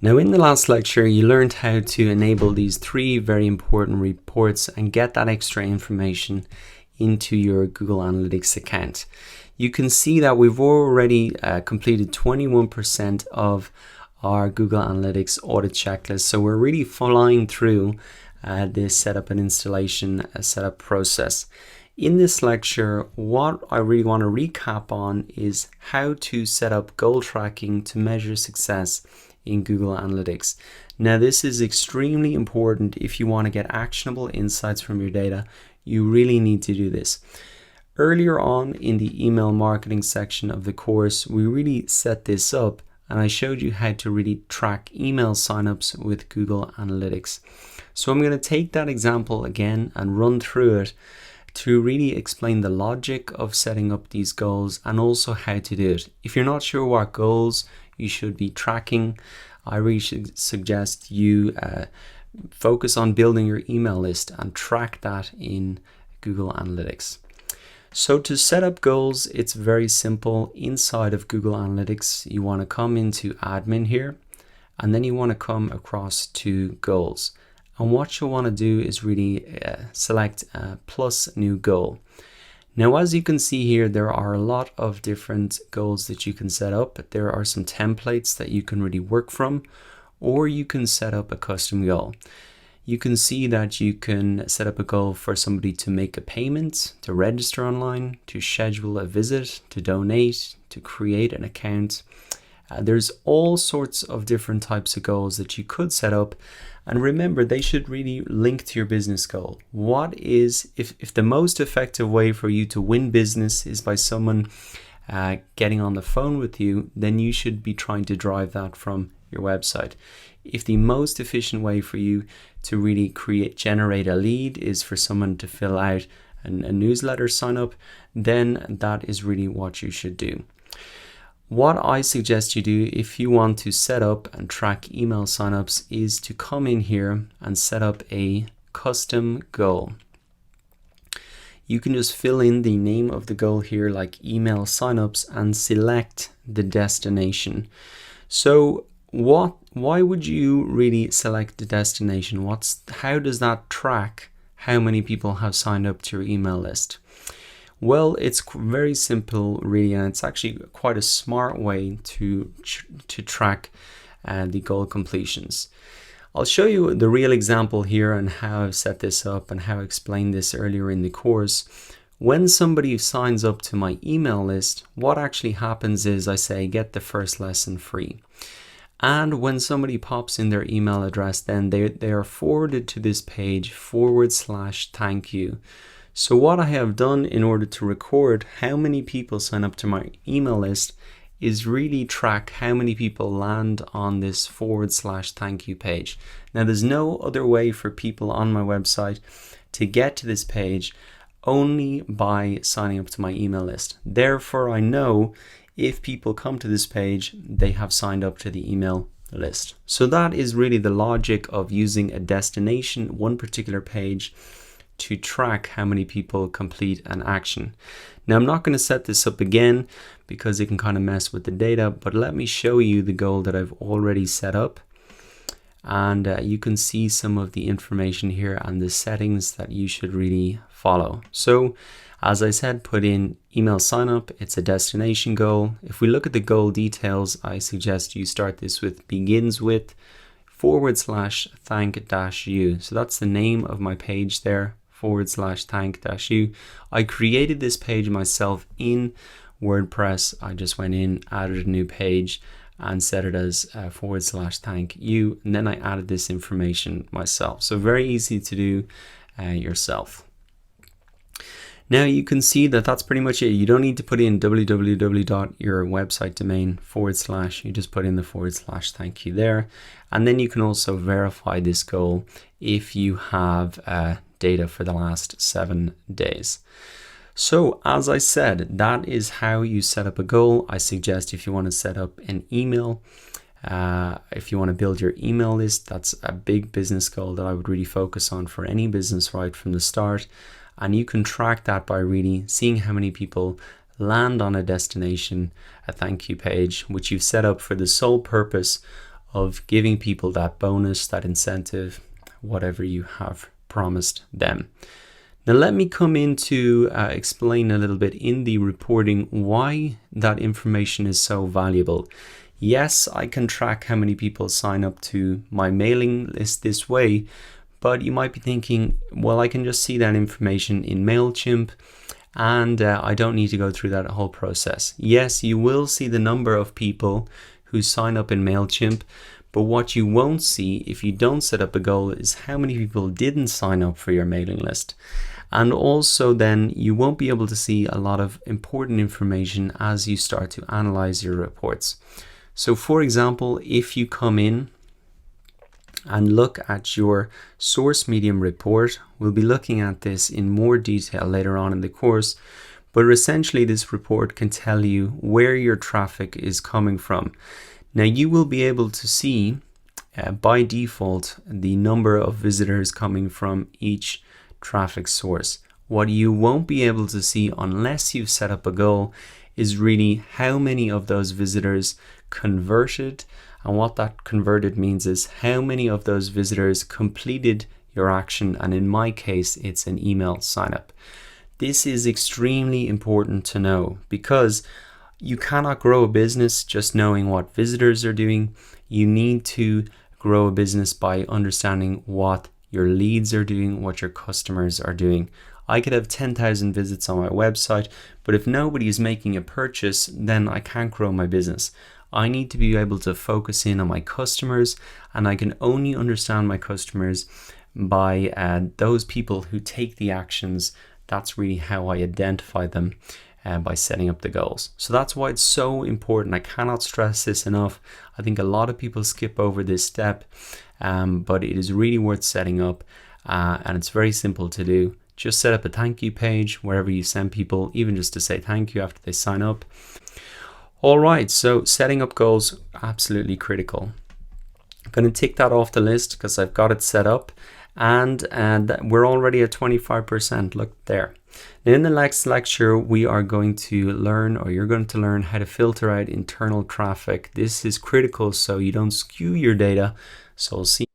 Now, in the last lecture, you learned how to enable these three very important reports and get that extra information into your Google Analytics account. You can see that we've already completed 21% of our Google Analytics audit checklist. So we're really flying through this setup and installation setup process. In this lecture, what I really want to recap on is how to set up goal tracking to measure success in Google Analytics. Now, this is extremely important if you want to get actionable insights from your data. You really need to do this. Earlier on in the email marketing section of the course, we really set this up and I showed you how to really track email signups with Google Analytics. So I'm going to take that example again and run through it to really explain the logic of setting up these goals and also how to do it. If you're not sure what goals you should be tracking, I really should suggest you focus on building your email list and track that in Google Analytics. So to set up goals, it's very simple. Inside of Google Analytics, you want to come into admin here, and then you want to come across to goals. And what you'll want to do is really select plus new goal. Now, as you can see here, there are a lot of different goals that you can set up. There are some templates that you can really work from, or you can set up a custom goal. You can see that you can set up a goal for somebody to make a payment, to register online, to schedule a visit, to donate, to create an account. There's all sorts of different types of goals that you could set up. And remember, they should really link to your business goal. What is, if the most effective way for you to win business is by someone getting on the phone with you, then you should be trying to drive that from your website. If the most efficient way for you to really generate a lead is for someone to fill out a newsletter sign up, then that is really what you should do. What I suggest you do if you want to set up and track email signups is to come in here and set up a custom goal. You can just fill in the name of the goal here, like email signups, and select the destination. So why would you really select the destination? How does that track how many people have signed up to your email list? Well, it's very simple, really, and it's actually quite a smart way to track the goal completions. I'll show you the real example here and how I've set this up and how I explained this earlier in the course. When somebody signs up to my email list, what actually happens is I say, get the first lesson free. And when somebody pops in their email address, then they are forwarded to this page /thank you. So what I have done in order to record how many people sign up to my email list is really track how many people land on this /thank you page. Now, there's no other way for people on my website to get to this page only by signing up to my email list. Therefore, I know if people come to this page, they have signed up to the email list. So that is really the logic of using a destination, one particular page, to track how many people complete an action. Now, I'm not going to set this up again because it can kind of mess with the data, but let me show you the goal that I've already set up. And you can see some of the information here and the settings that you should really follow. So as I said, put in email sign up. It's a destination goal. If we look at the goal details, I suggest you start this with begins with /thank-you. So that's the name of my page there. /thank-you. I created this page myself in WordPress. I just went in, added a new page and set it as /thank-you, and then I added this information myself. So very easy to do yourself. Now you can see that that's pretty much it. You don't need to put in www.your website domain /, you just put in the /thank you there. And then you can also verify this goal if you have data for the last 7 days. So as I said, that is how you set up a goal. I suggest if you want to set up an email, if you want to build your email list, that's a big business goal that I would really focus on for any business right from the start. And you can track that by really seeing how many people land on a destination, a thank you page, which you've set up for the sole purpose of giving people that bonus, that incentive, whatever you have promised them. Now let me come in to explain a little bit in the reporting why that information is so valuable. Yes, I can track how many people sign up to my mailing list this way, but you might be thinking, well, I can just see that information in MailChimp and I don't need to go through that whole process. Yes, you will see the number of people who sign up in MailChimp, but what you won't see if you don't set up a goal is how many people didn't sign up for your mailing list. And also then you won't be able to see a lot of important information as you start to analyze your reports. So for example, if you come in and look at your source medium report, we'll be looking at this in more detail later on in the course, but essentially this report can tell you where your traffic is coming from. Now you will be able to see by default the number of visitors coming from each traffic source. What you won't be able to see unless you've set up a goal is really how many of those visitors converted, and what that converted means is how many of those visitors completed your action, and in my case it's an email sign up. This is extremely important to know because you cannot grow a business just knowing what visitors are doing. You need to grow a business by understanding what your leads are doing, what your customers are doing. I could have 10,000 visits on my website, but if nobody is making a purchase, then I can't grow my business. I need to be able to focus in on my customers, and I can only understand my customers by those people who take the actions. That's really how I identify them, by setting up the goals. So that's why it's so important. I cannot stress this enough. I think a lot of people skip over this step, but it is really worth setting up, and it's very simple to do. Just set up a thank you page wherever you send people, even just to say thank you after they sign up. All right, so setting up goals, absolutely critical. I'm going to tick that off the list because I've got it set up, and we're already at 25%. Look there. Now in the next lecture, we are going to learn, or you're going to learn, how to filter out internal traffic. This is critical so you don't skew your data. So we'll see